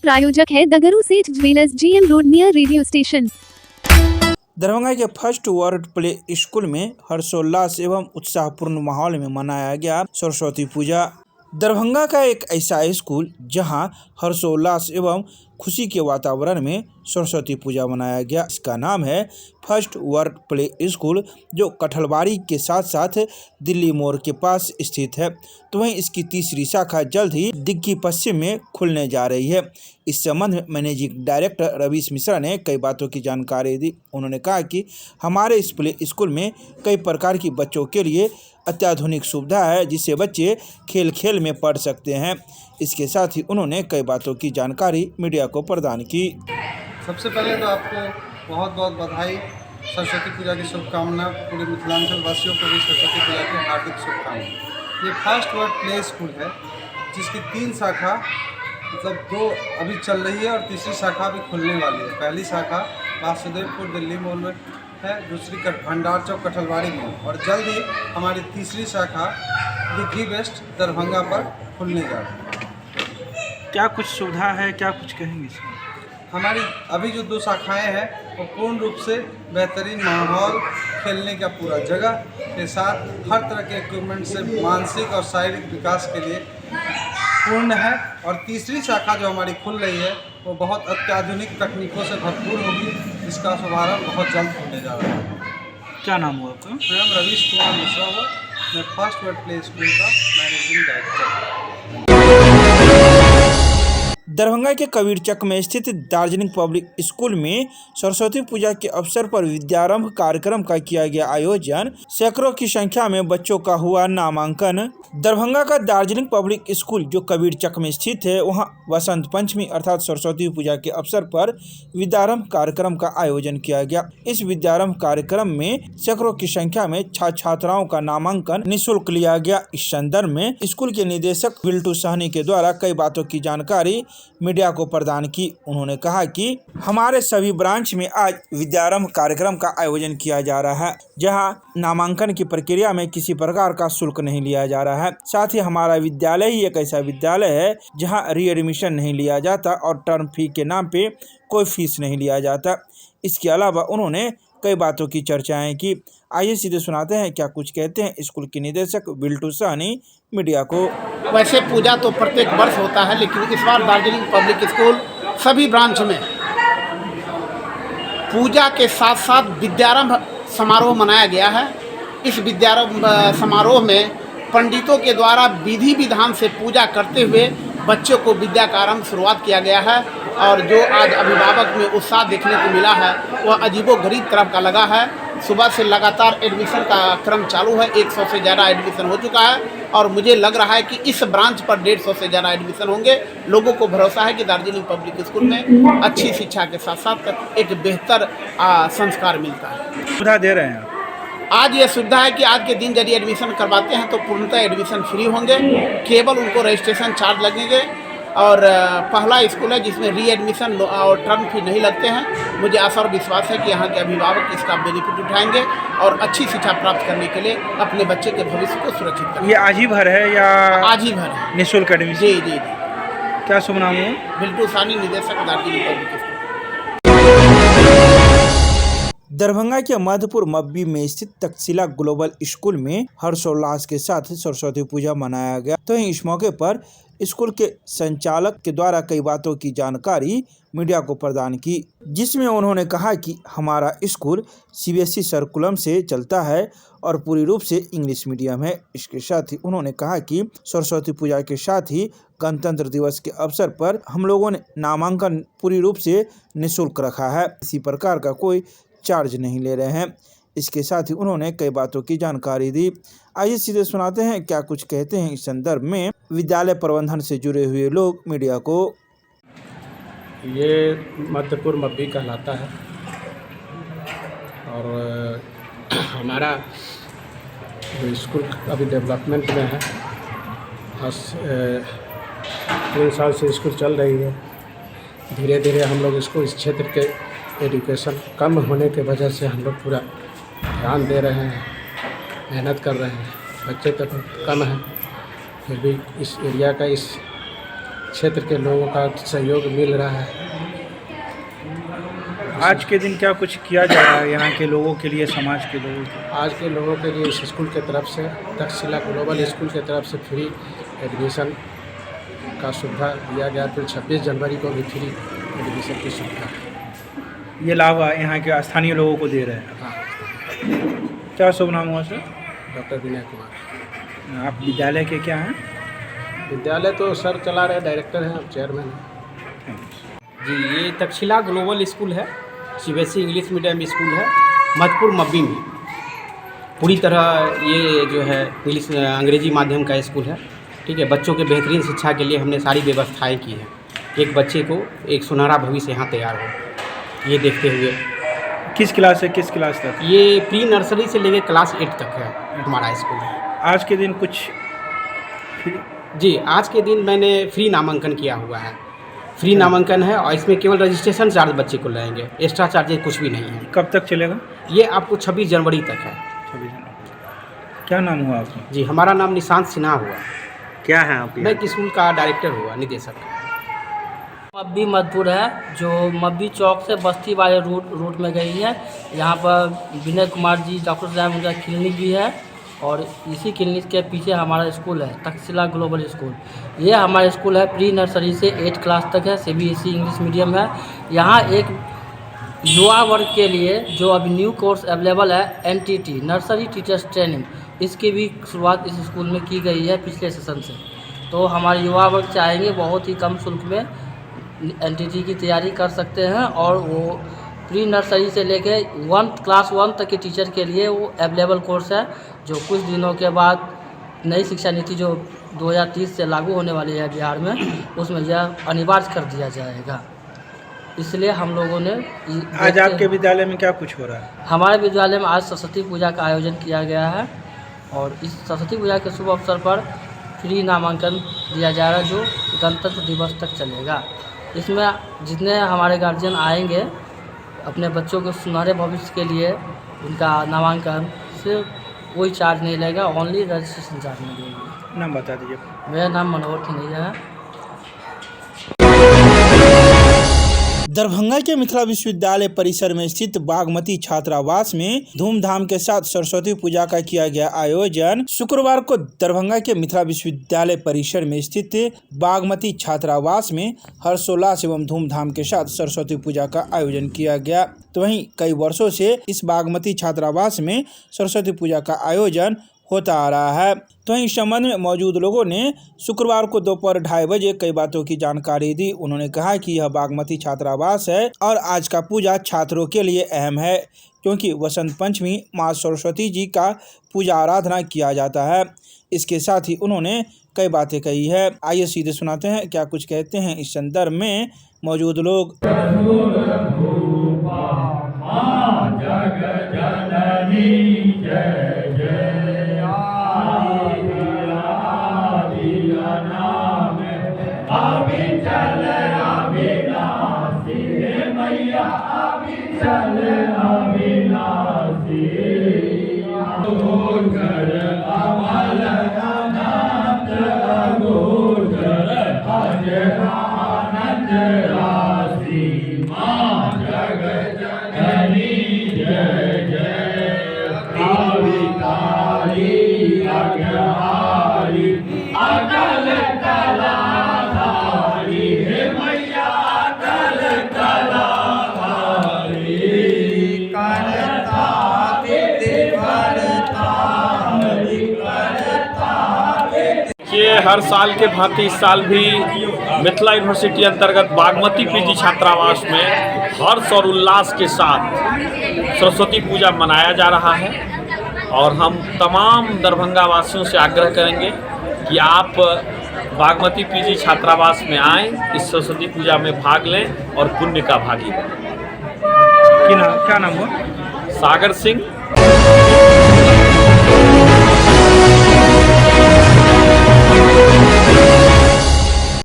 प्रायोजक है दगरू सेठ jewellers, GM road near radio station. Darbhanga के फर्स्ट वर्ल्ड प्ले स्कूल में हर्षोल्लास एवं उत्साहपूर्ण माहौल में मनाया गया सरस्वती पूजा। दरभंगा का एक ऐसा स्कूल जहां हर्षोल्लास एवं खुशी के वातावरण में सरस्वती पूजा मनाया गया। इसका नाम है फर्स्ट वर्ल्ड प्ले स्कूल, जो कठलवाड़ी के साथ साथ दिल्ली मोड़ के पास स्थित है। तो वहीं इसकी तीसरी शाखा जल्द ही दिग्गी पश्चिम में खुलने जा रही है। इस संबंध में मैनेजिंग डायरेक्टर रवीश मिश्रा ने कई बातों की जानकारी दी। उन्होंने कहा कि हमारे इस प्ले स्कूल में कई प्रकार की बच्चों के लिए अत्याधुनिक सुविधा है, जिससे बच्चे खेल खेल में पढ़ सकते हैं। इसके साथ ही उन्होंने कई बातों की जानकारी मीडिया को प्रदान की। सबसे पहले तो आपको बहुत बहुत बधाई, सरस्वती पूजा की शुभकामना। पूरे मिथिलांचल वासियों को भी सरस्वती पूजा की हार्दिक शुभकामनाएं। ये फर्स्ट वर्ल्ड प्ले स्कूल है, जिसकी 3 शाखा मतलब 2 अभी चल रही है और तीसरी शाखा भी खुलने वाली है। पहली शाखा वासुदेवपुर दिल्ली मोड़ में है, दूसरी भंडार चौक कठलवाड़ी में, और जल्द ही हमारी तीसरी शाखा दिग्गी वेस्ट दरभंगा पर खुलने जा रही है। क्या कुछ सुविधा है, क्या कुछ कहेंगे? हमारी अभी जो 2 शाखाएं हैं वो पूर्ण रूप से बेहतरीन माहौल, खेलने का पूरा जगह के साथ हर तरह के इक्विपमेंट से मानसिक और शारीरिक विकास के लिए पूर्ण है। और तीसरी शाखा जो हमारी खुल रही है वो बहुत अत्याधुनिक तकनीकों से भरपूर होगी, जिसका शुभारंभ बहुत जल्द होने जा रहा है। क्या नाम हुआ आपका? मैं रवीश कुमार मिश्रा हूँ, मैं फर्स्ट वर्ल्ड प्ले स्कूल का मैनेजिंग डायरेक्टर। दरभंगा के कबीरचक में स्थित दार्जिलिंग पब्लिक स्कूल में सरस्वती पूजा के अवसर पर विद्यारंभ कार्यक्रम का किया गया आयोजन। सैकड़ों की संख्या में बच्चों का हुआ नामांकन। दरभंगा का दार्जिलिंग पब्लिक स्कूल जो कबीरचक में स्थित है, वहां वसंत पंचमी अर्थात सरस्वती पूजा के अवसर पर विद्यारंभ कार्यक्रम का आयोजन किया गया। इस विद्यारंभ कार्यक्रम में सैकड़ों की संख्या में छात्राओं का नामांकन निःशुल्क लिया गया। इस संदर्भ में स्कूल के निदेशक बिल्टू साहनी के द्वारा कई बातों की जानकारी मीडिया को प्रदान की। उन्होंने कहा कि हमारे सभी ब्रांच में आज विद्यारंभ कार्यक्रम का आयोजन किया जा रहा है, जहां नामांकन की प्रक्रिया में किसी प्रकार का शुल्क नहीं लिया जा रहा है। साथ ही हमारा विद्यालय ही एक ऐसा विद्यालय है जहां रीएडमिशन नहीं लिया जाता और टर्म फी के नाम पे कोई फीस नहीं लिया जाता। इसके अलावा उन्होंने कई बातों की चर्चाएं की। आइए सीधे सुनाते हैं क्या कुछ कहते हैं स्कूल के निदेशक बिल्टू साहनी मीडिया को। वैसे पूजा तो प्रत्येक वर्ष होता है, लेकिन इस बार दार्जिलिंग पब्लिक स्कूल सभी ब्रांच में पूजा के साथ साथ विद्यारंभ समारोह मनाया गया है। इस विद्यारंभ समारोह में पंडितों के द्वारा विधि विधान से पूजा करते हुए बच्चों को विद्या का आरंभ शुरुआत किया गया है। और जो आज अभिभावक में उत्साह देखने को मिला है वह अजीबोगरीब तरह का लगा है। सुबह से लगातार एडमिशन का क्रम चालू है, 100 से ज़्यादा एडमिशन हो चुका है और मुझे लग रहा है कि इस ब्रांच पर 150 से ज़्यादा एडमिशन होंगे। लोगों को भरोसा है कि दार्जिलिंग पब्लिक स्कूल में अच्छी शिक्षा के साथ साथ एक बेहतर संस्कार मिलता है। सुविधा दे रहे हैं आज ये सुविधा है कि आज के दिन यदि एडमिशन करवाते हैं तो पूर्णतः एडमिशन फ्री होंगे, केवल उनको रजिस्ट्रेशन चार्ज लगेंगे। और पहला स्कूल है जिसमें री एडमिशन और टर्म फी नहीं लगते हैं। मुझे आशा और विश्वास है कि यहाँ के अभिभावक इसका बेनिफिट उठाएंगे और अच्छी शिक्षा प्राप्त करने के लिए अपने बच्चे के भविष्य को सुरक्षित करेंगे। ये आज ही भर है या आज ही भर है? निःशुल्क एडमिशन? जी जी जी। क्या शुभ नाम है? बिल्टू साहनी, निदेशक दार्जिलिंग पब्लिक स्कूल। दरभंगा के मधुपुर मब्बी में स्थित तक्षशिला ग्लोबल स्कूल में हर्षोल्लास के साथ सरस्वती पूजा मनाया गया। तो इस मौके पर स्कूल के संचालक के द्वारा कई बातों की जानकारी मीडिया को प्रदान की, जिसमें उन्होंने कहा कि हमारा स्कूल CBSE सर्कुलम से चलता है और पूरी रूप से इंग्लिश मीडियम है। इसके साथ ही उन्होंने कहा कि सरस्वती पूजा के साथ ही गणतंत्र दिवस के अवसर पर हम लोगों ने नामांकन पूरी रूप से निःशुल्क रखा है, किसी प्रकार का कोई चार्ज नहीं ले रहे हैं। इसके साथ ही उन्होंने कई बातों की जानकारी दी। आइए सीधे सुनाते हैं क्या कुछ कहते हैं इस संदर्भ में विद्यालय प्रबंधन से जुड़े हुए लोग मीडिया को। ये मध्यपुर मब्बी कहलाता है और हमारा स्कूल अभी डेवलपमेंट में है। 3 साल से स्कूल चल रही है। धीरे धीरे हम लोग इसको इस क्षेत्र के एजुकेशन कम होने के वजह से हम लोग पूरा ध्यान दे रहे हैं, मेहनत कर रहे हैं। बच्चे तो कम हैं, फिर भी इस एरिया का इस क्षेत्र के लोगों का सहयोग मिल रहा है। आज के दिन क्या कुछ किया जा रहा है यहाँ के लोगों के लिए, समाज के लोगों के? आज के लोगों के लिए इस स्कूल की तरफ से, तक्षशिला ग्लोबल स्कूल की तरफ से फ्री एडमिशन का सुविधा दिया गया। फिर 26 जनवरी को भी फ्री एडमिशन की सुविधा है। ये लाभ यहाँ के स्थानीय लोगों को दे रहे हैं। हाँ, क्या शुभ नाम हुआ सर? डॉक्टर विनय कुमार। आप विद्यालय के क्या हैं? विद्यालय तो सर चला रहे, डायरेक्टर हैं, चेयरमैन हैं। जी, ये तक्षशिला ग्लोबल स्कूल है, सीबीएसई इंग्लिश मीडियम स्कूल है, मधुपुर मब्बी में। पूरी तरह ये जो है इंग्लिश अंग्रेजी माध्यम का स्कूल है। ठीक है, बच्चों के बेहतरीन शिक्षा के लिए हमने सारी व्यवस्थाएं की हैं। एक बच्चे को एक सुनहरा भविष्य यहाँ तैयार हो, ये देखते हुए। किस क्लास से किस क्लास तक? ये प्री नर्सरी से लेकर क्लास 8 तक है हमारा स्कूल। आज के दिन कुछ जी, आज के दिन मैंने फ्री नामांकन किया हुआ है। फ्री नामांकन है और इसमें केवल रजिस्ट्रेशन चार्ज बच्चे को लगेंगे, एक्स्ट्रा चार्जेस कुछ भी नहीं है। कब तक चलेगा? ये आपको 26 जनवरी तक है। 26 जनवरी। क्या नाम हुआ आपका? जी, हमारा नाम निशांत सिन्हा हुआ। क्या है आप? मैं स्कूल का डायरेक्टर हुआ, निदेशक। मब्बी मधुपुर है, जो मब्बी चौक से बस्ती वाले रूट में गई है। यहाँ पर विनय कुमार जी, डॉक्टर साहब, उनका क्लिनिक भी है और इसी क्लिनिक के पीछे हमारा स्कूल है, तक्षशिला ग्लोबल स्कूल। ये हमारा स्कूल है, प्री नर्सरी से 8 क्लास तक है, सीबीएसई इंग्लिश मीडियम है। यहाँ एक युवा वर्ग के लिए जो अभी न्यू कोर्स अवेलेबल है, एनटीटी नर्सरी टीचर्स ट्रेनिंग, इसकी भी शुरुआत इस स्कूल में की गई है पिछले सेशन से। तो हमारे युवा वर्ग चाहेंगे बहुत ही कम शुल्क में एनटीटी की तैयारी कर सकते हैं और वो प्री नर्सरी से लेके क्लास 1 तक के टीचर के लिए वो अवेलेबल कोर्स है, जो कुछ दिनों के बाद नई शिक्षा नीति जो 2030 से लागू होने वाली है बिहार में, उसमें यह अनिवार्य कर दिया जाएगा। इसलिए हम लोगों ने आज आपके विद्यालय में क्या कुछ हो रहा है? हमारे विद्यालय में आज सरस्वती पूजा का आयोजन किया गया है और इस सरस्वती पूजा के शुभ अवसर पर फ्री नामांकन दिया जा रहा है, जो गणतंत्र दिवस तक चलेगा। इसमें जितने हमारे गार्जियन आएंगे अपने बच्चों के सुनहरे भविष्य के लिए, उनका नामांकन सिर्फ कोई चार्ज नहीं लगेगा, ओनली रजिस्ट्रेशन चार्ज लगेगा। नाम बता दीजिए। मेरा नाम मनोहर खिनैया है। दरभंगा के मिथिला विश्वविद्यालय परिसर में स्थित बागमती छात्रावास में धूमधाम के साथ सरस्वती पूजा का किया गया आयोजन। शुक्रवार को दरभंगा के मिथिला विश्वविद्यालय परिसर में स्थित बागमती छात्रावास में हर्षोल्लास एवं धूमधाम के साथ सरस्वती पूजा का आयोजन किया गया। तो वहीं कई वर्षों से इस बागमती छात्रावास में सरस्वती पूजा का आयोजन होता आ रहा है। तो इस संबंध में मौजूद लोगों ने शुक्रवार को दोपहर 2:30 बजे कई बातों की जानकारी दी। उन्होंने कहा कि यह बागमती छात्रावास है और आज का पूजा छात्रों के लिए अहम है, क्योंकि वसंत पंचमी माँ सरस्वती जी का पूजा आराधना किया जाता है। इसके साथ ही उन्होंने कई बातें कही है। आइए सीधे सुनाते हैं क्या कुछ कहते हैं इस संदर्भ में मौजूद लोग। ये हर साल के भांति इस साल भी मिथिला यूनिवर्सिटी अंतर्गत बागमती पीजी छात्रावास में हर्ष और उल्लास के साथ सरस्वती पूजा मनाया जा रहा है और हम तमाम दरभंगा वासियों से आग्रह करेंगे कि आप बागमती पीजी छात्रावास में आएं, इस सरस्वती पूजा में भाग लें और पुण्य का भागी बनें। क्या नाम हुआ? सागर सिंह।